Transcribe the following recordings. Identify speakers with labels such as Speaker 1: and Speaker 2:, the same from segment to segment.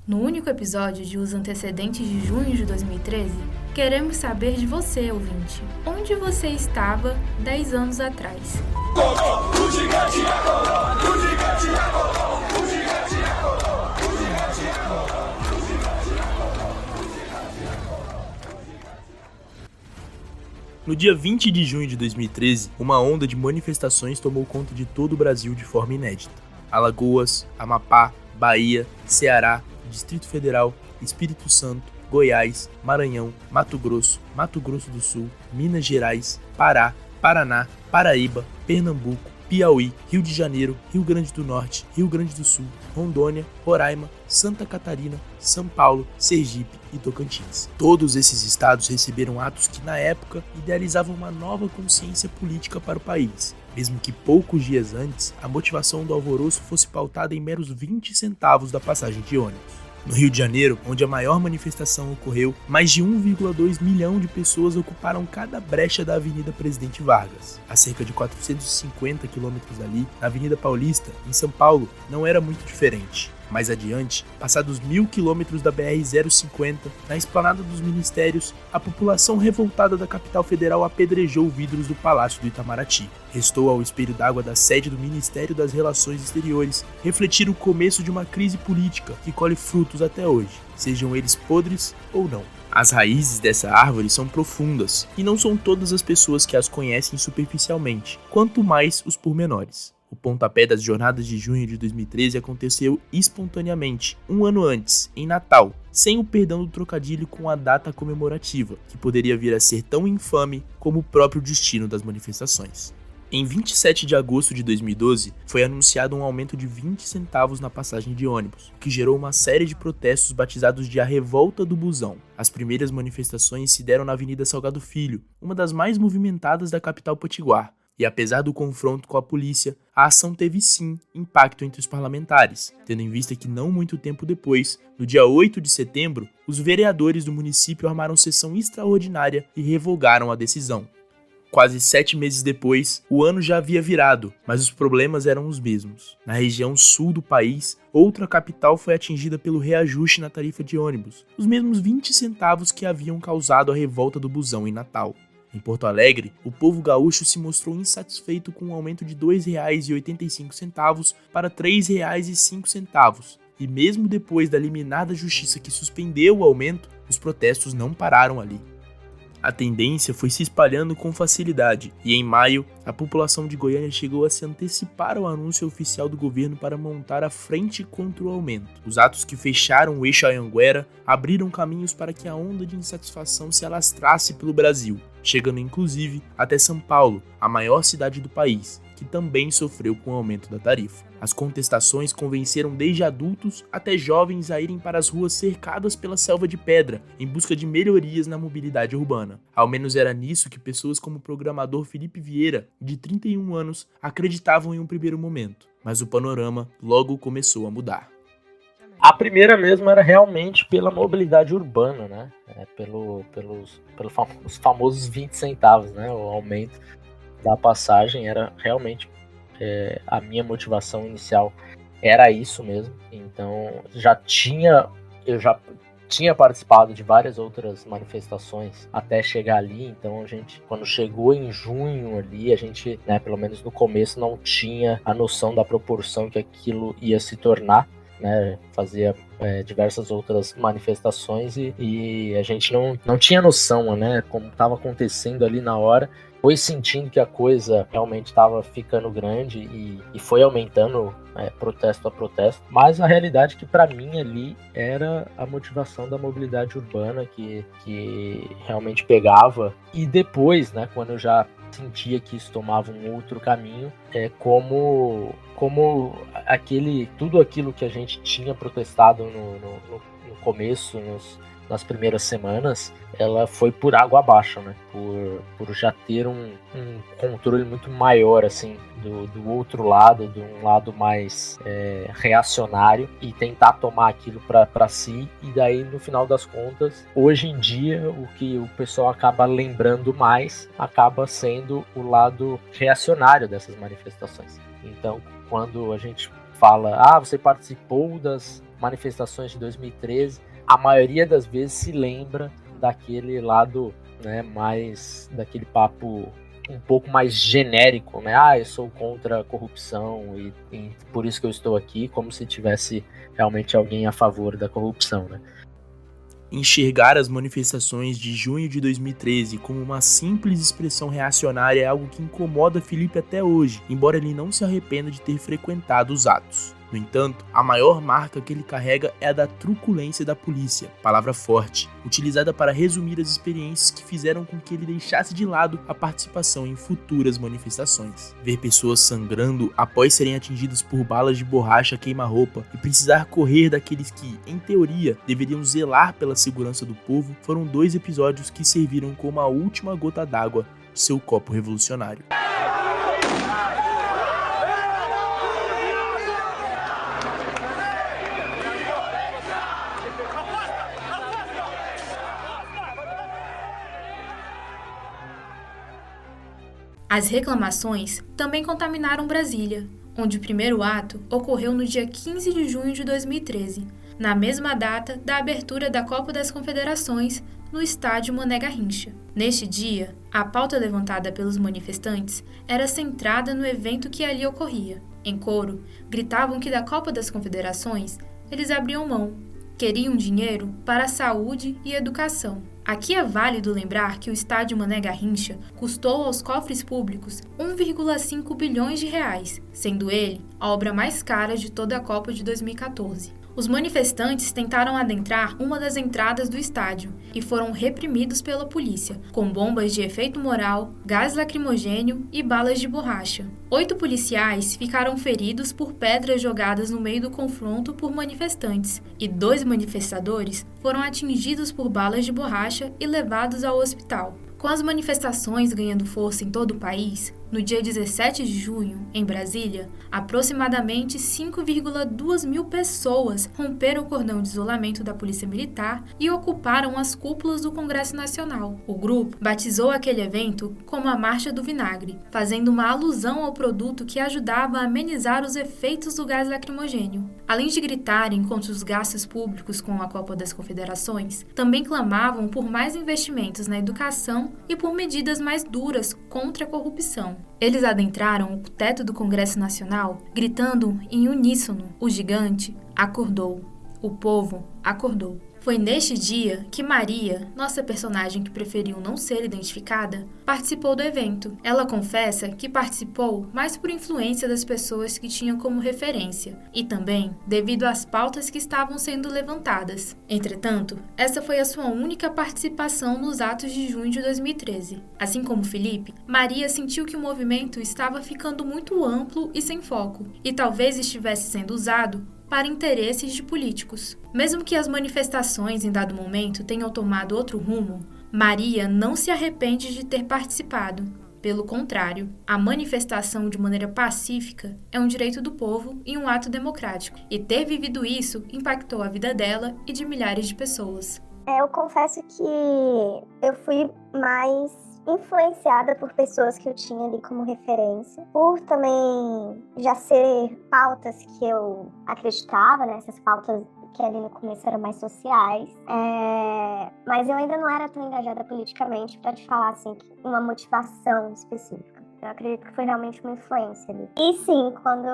Speaker 1: No único episódio de Os Antecedentes de junho de 2013, queremos saber de você, ouvinte. Onde você estava 10 anos atrás?
Speaker 2: No dia 20 de junho de 2013, uma onda de manifestações tomou conta de todo o Brasil de forma inédita. Alagoas, Amapá, Bahia, Ceará, Distrito Federal, Espírito Santo, Goiás, Maranhão, Mato Grosso do Sul, Minas Gerais, Pará, Paraná, Paraíba, Pernambuco, Piauí, Rio de Janeiro, Rio Grande do Norte, Rio Grande do Sul, Rondônia, Roraima, Santa Catarina, São Paulo, Sergipe e Tocantins. Todos esses estados receberam atos que, na época, idealizavam uma nova consciência política para o país, mesmo que poucos dias antes, a motivação do alvoroço fosse pautada em meros 20 centavos da passagem de ônibus. No Rio de Janeiro, onde a maior manifestação ocorreu, mais de 1,2 milhão de pessoas ocuparam cada brecha da Avenida Presidente Vargas. A cerca de 450 quilômetros dali, na Avenida Paulista, em São Paulo, não era muito diferente. Mais adiante, passados 1.000 quilômetros da BR-050, na esplanada dos ministérios, a população revoltada da capital federal apedrejou vidros do Palácio do Itamaraty. Restou ao espelho d'água da sede do Ministério das Relações Exteriores refletir o começo de uma crise política que colhe frutos até hoje, sejam eles podres ou não. As raízes dessa árvore são profundas, e não são todas as pessoas que as conhecem superficialmente, quanto mais os pormenores. O pontapé das jornadas de junho de 2013 aconteceu espontaneamente, um ano antes, em Natal, sem o perdão do trocadilho com a data comemorativa, que poderia vir a ser tão infame como o próprio destino das manifestações. Em 27 de agosto de 2012, foi anunciado um aumento de 20 centavos na passagem de ônibus, o que gerou uma série de protestos batizados de a Revolta do Busão. As primeiras manifestações se deram na Avenida Salgado Filho, uma das mais movimentadas da capital potiguar. E apesar do confronto com a polícia, a ação teve sim impacto entre os parlamentares, tendo em vista que não muito tempo depois, no dia 8 de setembro, os vereadores do município armaram sessão extraordinária e revogaram a decisão. Quase 7 meses depois, o ano já havia virado, mas os problemas eram os mesmos. Na região sul do país, outra capital foi atingida pelo reajuste na tarifa de ônibus, os mesmos 20 centavos que haviam causado a revolta do busão em Natal. Em Porto Alegre, o povo gaúcho se mostrou insatisfeito com um aumento de R$ 2,85 para R$ 3,05. E mesmo depois da liminar da justiça que suspendeu o aumento, os protestos não pararam ali. A tendência foi se espalhando com facilidade, e em maio, a população de Goiânia chegou a se antecipar ao anúncio oficial do governo para montar a frente contra o aumento. Os atos que fecharam o eixo Anhanguera abriram caminhos para que a onda de insatisfação se alastrasse pelo Brasil, chegando inclusive até São Paulo, a maior cidade do país, que também sofreu com o aumento da tarifa. As contestações convenceram desde adultos até jovens a irem para as ruas cercadas pela selva de pedra, em busca de melhorias na mobilidade urbana. Ao menos era nisso que pessoas como o programador Felipe Vieira, de 31 anos, acreditavam em um primeiro momento. Mas o panorama logo começou a mudar.
Speaker 3: A primeira mesmo era realmente pela mobilidade urbana, né? Pelos famosos 20 centavos, né? O aumento da passagem era realmente a minha motivação inicial era isso mesmo. Então eu já tinha participado de várias outras manifestações até chegar ali. Então a gente, quando chegou em junho ali, a gente, né, pelo menos no começo, não tinha a noção da proporção que aquilo ia se tornar, né? Fazia diversas outras manifestações e a gente não tinha noção, né, como estava acontecendo ali na hora. Foi sentindo que a coisa realmente estava ficando grande e foi aumentando protesto a protesto, mas a realidade que para mim ali era a motivação da mobilidade urbana que realmente pegava. E depois, né, quando eu já sentia que isso tomava um outro caminho, como tudo aquilo que a gente tinha protestado no começo, nas primeiras semanas, ela foi por água abaixo, né? Por já ter um controle muito maior, assim, do outro lado, de um lado mais reacionário, e tentar tomar aquilo para si. E daí, no final das contas, hoje em dia, o que o pessoal acaba lembrando mais acaba sendo o lado reacionário dessas manifestações. Então, quando a gente fala, você participou das manifestações de 2013, a maioria das vezes se lembra daquele lado, né, mais daquele papo um pouco mais genérico, né? Eu sou contra a corrupção e por isso que eu estou aqui, como se tivesse realmente alguém a favor da corrupção, né?
Speaker 2: Enxergar as manifestações de junho de 2013 como uma simples expressão reacionária é algo que incomoda Felipe até hoje, embora ele não se arrependa de ter frequentado os atos. No entanto, a maior marca que ele carrega é a da truculência da polícia, palavra forte, utilizada para resumir as experiências que fizeram com que ele deixasse de lado a participação em futuras manifestações. Ver pessoas sangrando após serem atingidas por balas de borracha queima-roupa e precisar correr daqueles que, em teoria, deveriam zelar pela segurança do povo foram 2 episódios que serviram como a última gota d'água de seu copo revolucionário.
Speaker 1: As reclamações também contaminaram Brasília, onde o primeiro ato ocorreu no dia 15 de junho de 2013, na mesma data da abertura da Copa das Confederações no estádio Mané Garrincha. Neste dia, a pauta levantada pelos manifestantes era centrada no evento que ali ocorria. Em coro, gritavam que da Copa das Confederações eles abriam mão, queriam dinheiro para a saúde e educação. Aqui é válido lembrar que o estádio Mané Garrincha custou aos cofres públicos 1,5 bilhões de reais, sendo ele a obra mais cara de toda a Copa de 2014. Os manifestantes tentaram adentrar uma das entradas do estádio e foram reprimidos pela polícia, com bombas de efeito moral, gás lacrimogênio e balas de borracha. 8 policiais ficaram feridos por pedras jogadas no meio do confronto por manifestantes, e 2 manifestadores foram atingidos por balas de borracha e levados ao hospital. Com as manifestações ganhando força em todo o país, no dia 17 de junho, em Brasília, aproximadamente 5,2 mil pessoas romperam o cordão de isolamento da Polícia Militar e ocuparam as cúpulas do Congresso Nacional. O grupo batizou aquele evento como a Marcha do Vinagre, fazendo uma alusão ao produto que ajudava a amenizar os efeitos do gás lacrimogênio. Além de gritarem contra os gastos públicos com a Copa das Confederações, também clamavam por mais investimentos na educação e por medidas mais duras contra a corrupção. Eles adentraram o teto do Congresso Nacional, gritando em uníssono: o gigante acordou, o povo acordou. Foi neste dia que Maria, nossa personagem que preferiu não ser identificada, participou do evento. Ela confessa que participou mais por influência das pessoas que tinham como referência e também devido às pautas que estavam sendo levantadas. Entretanto, essa foi a sua única participação nos atos de junho de 2013. Assim como Felipe, Maria sentiu que o movimento estava ficando muito amplo e sem foco, e talvez estivesse sendo usado para interesses de políticos. Mesmo que as manifestações em dado momento tenham tomado outro rumo, Maria não se arrepende de ter participado. Pelo contrário, a manifestação de maneira pacífica é um direito do povo e um ato democrático, e ter vivido isso impactou a vida dela e de milhares de pessoas.
Speaker 4: Eu confesso que eu fui mais influenciada por pessoas que eu tinha ali como referência, por também já ser pautas que eu acreditava, né? Essas pautas que ali no começo eram mais sociais, mas eu ainda não era tão engajada politicamente para te falar assim uma motivação específica. Eu acredito que foi realmente uma influência ali. E sim, quando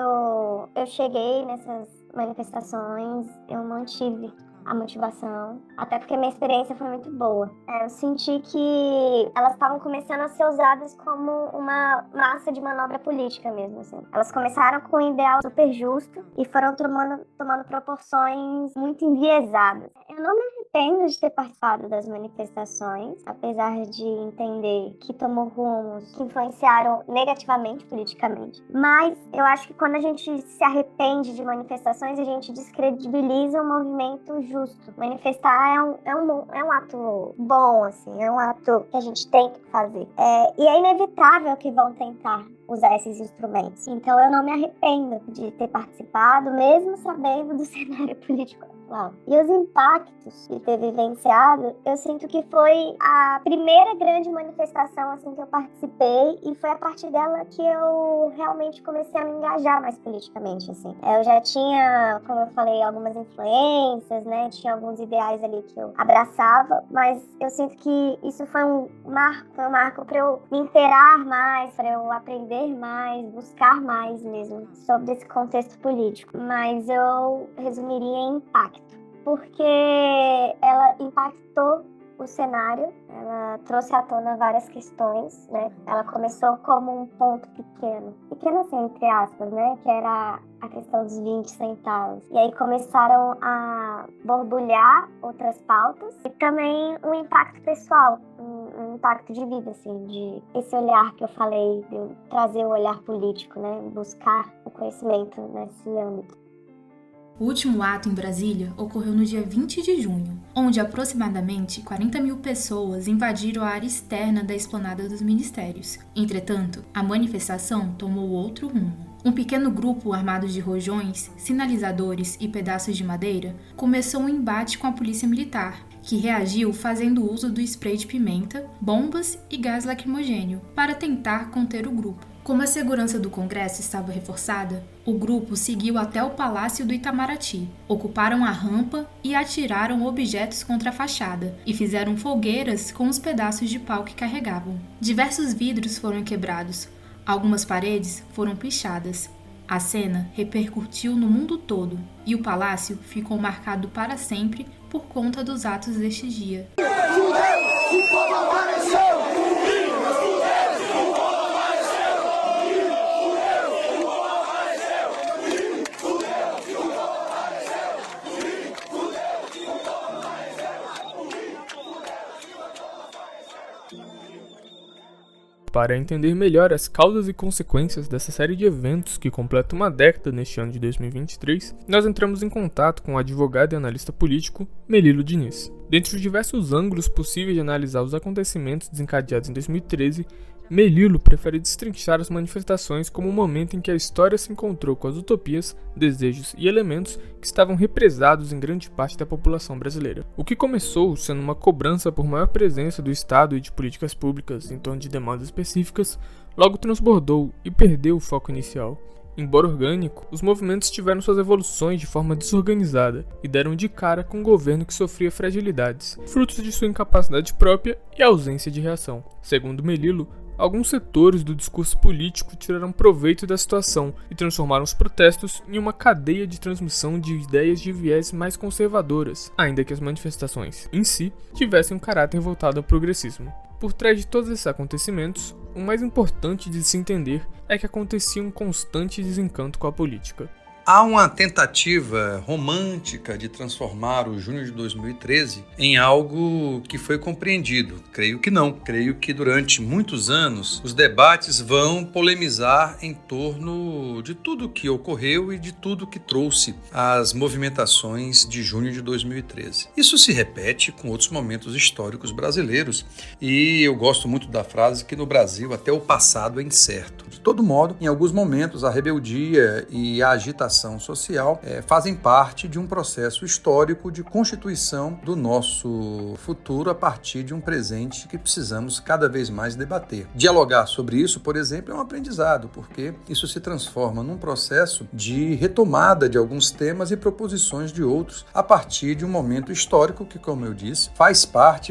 Speaker 4: eu cheguei nessas manifestações, eu mantive a motivação, até porque minha experiência foi muito boa. Eu senti que elas estavam começando a ser usadas como uma massa de manobra política mesmo, assim. Elas começaram com um ideal super justo e foram tomando proporções muito enviesadas. Eu não me arrependo de ter participado das manifestações, apesar de entender que tomou rumos que influenciaram negativamente politicamente. Mas eu acho que quando a gente se arrepende de manifestações, a gente descredibiliza o movimento justo. Manifestar é um ato bom, assim, é um ato que a gente tem que fazer. E é inevitável que vão tentar usar esses instrumentos. Então eu não me arrependo de ter participado, mesmo sabendo do cenário político atual. E os impactos de ter vivenciado, eu sinto que foi a primeira grande manifestação assim, que eu participei, e foi a partir dela que eu realmente comecei a me engajar mais politicamente. Assim. Eu já tinha, como eu falei, algumas influências, né? Tinha alguns ideais ali que eu abraçava, mas eu sinto que isso foi um marco para eu me inteirar mais, para eu aprender mais, buscar mais mesmo sobre esse contexto político. Mas eu resumiria em impacto, porque ela impactou o cenário, ela trouxe à tona várias questões, né? Ela começou como um ponto pequeno assim, entre aspas, né? Que era a questão dos 20 centavos. E aí começaram a borbulhar outras pautas e também um impacto pessoal, um impacto de vida, assim, de esse olhar que eu falei, de eu trazer o olhar político, né? Buscar o conhecimento nesse âmbito.
Speaker 1: O último ato em Brasília ocorreu no dia 20 de junho, onde aproximadamente 40 mil pessoas invadiram a área externa da esplanada dos ministérios. Entretanto, a manifestação tomou outro rumo. Um pequeno grupo armado de rojões, sinalizadores e pedaços de madeira começou um embate com a polícia militar, que reagiu fazendo uso do spray de pimenta, bombas e gás lacrimogênio para tentar conter o grupo. Como a segurança do Congresso estava reforçada, o grupo seguiu até o Palácio do Itamaraty, ocuparam a rampa e atiraram objetos contra a fachada, e fizeram fogueiras com os pedaços de pau que carregavam. Diversos vidros foram quebrados, algumas paredes foram pichadas. A cena repercutiu no mundo todo, e o palácio ficou marcado para sempre por conta dos atos deste dia.
Speaker 5: Para entender melhor as causas e consequências dessa série de eventos que completa uma década neste ano de 2023, nós entramos em contato com o advogado e analista político Melilo Diniz. Dentre os diversos ângulos possíveis de analisar os acontecimentos desencadeados em 2013, Melilo prefere destrinchar as manifestações como um momento em que a história se encontrou com as utopias, desejos e elementos que estavam represados em grande parte da população brasileira. O que começou sendo uma cobrança por maior presença do Estado e de políticas públicas em torno de demandas específicas, logo transbordou e perdeu o foco inicial. Embora orgânico, os movimentos tiveram suas evoluções de forma desorganizada e deram de cara com um governo que sofria fragilidades, frutos de sua incapacidade própria e ausência de reação. Segundo Melilo, alguns setores do discurso político tiraram proveito da situação e transformaram os protestos em uma cadeia de transmissão de ideias de viés mais conservadoras, ainda que as manifestações, em si, tivessem um caráter voltado ao progressismo. Por trás de todos esses acontecimentos, o mais importante de se entender é que acontecia um constante desencanto com a política.
Speaker 6: Há uma tentativa romântica de transformar o junho de 2013 em algo que foi compreendido. Creio que não. Creio que durante muitos anos os debates vão polemizar em torno de tudo que ocorreu e de tudo que trouxe as movimentações de junho de 2013. Isso se repete com outros momentos históricos brasileiros e eu gosto muito da frase que no Brasil até o passado é incerto. De todo modo, em alguns momentos a rebeldia e a agitação social fazem parte de um processo histórico de constituição do nosso futuro a partir de um presente que precisamos cada vez mais debater. Dialogar sobre isso, por exemplo, é um aprendizado, porque isso se transforma num processo de retomada de alguns temas e proposições de outros a partir de um momento histórico que, como eu disse,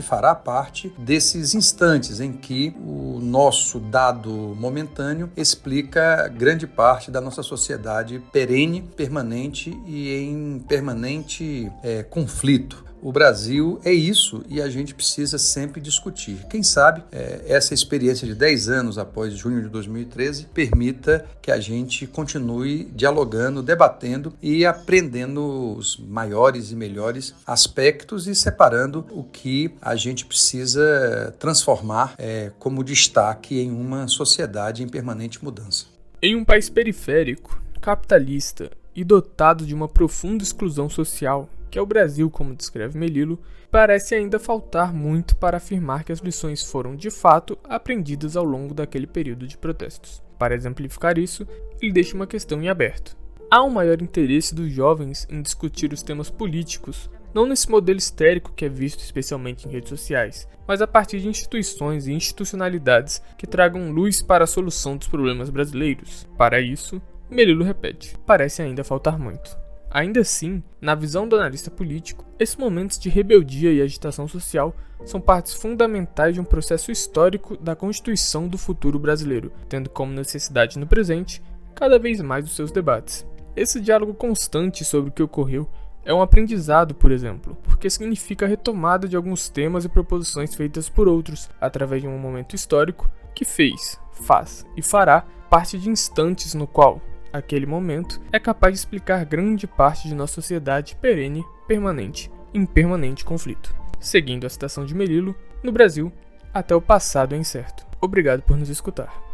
Speaker 6: fará parte desses instantes em que o nosso dado momentâneo explica grande parte da nossa sociedade perene, permanente e em permanente conflito. O Brasil é isso e a gente precisa sempre discutir. Quem sabe essa experiência de 10 anos após junho de 2013 permita que a gente continue dialogando, debatendo e aprendendo os maiores e melhores aspectos e separando o que a gente precisa transformar como destaque em uma sociedade em permanente mudança.
Speaker 5: Em um país periférico, capitalista e dotado de uma profunda exclusão social, que é o Brasil, como descreve Melilo, parece ainda faltar muito para afirmar que as lições foram, de fato, aprendidas ao longo daquele período de protestos. Para exemplificar isso, ele deixa uma questão em aberto. Há um maior interesse dos jovens em discutir os temas políticos, não nesse modelo histérico que é visto especialmente em redes sociais, mas a partir de instituições e institucionalidades que tragam luz para a solução dos problemas brasileiros. Para isso, Melillo repete, parece ainda faltar muito. Ainda assim, na visão do analista político, esses momentos de rebeldia e agitação social são partes fundamentais de um processo histórico da constituição do futuro brasileiro, tendo como necessidade no presente cada vez mais os seus debates. Esse diálogo constante sobre o que ocorreu é um aprendizado, por exemplo, porque significa a retomada de alguns temas e proposições feitas por outros, através de um momento histórico que fez, faz e fará parte de instantes no qual aquele momento é capaz de explicar grande parte de nossa sociedade perene, permanente, em permanente conflito. Seguindo a citação de Melillo, no Brasil, até o passado é incerto. Obrigado por nos escutar.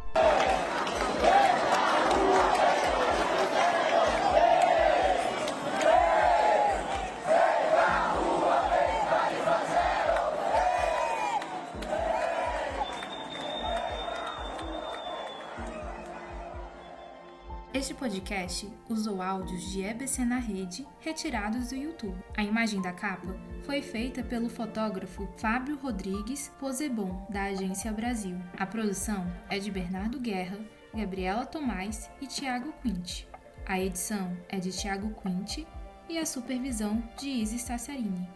Speaker 1: Este podcast usou áudios de EBC na Rede, retirados do YouTube. A imagem da capa foi feita pelo fotógrafo Fábio Rodrigues Posebon, da Agência Brasil. A produção é de Bernardo Guerra, Gabriela Tomás e Thiago Quint. A edição é de Thiago Quint e a supervisão de Isis Tassarini.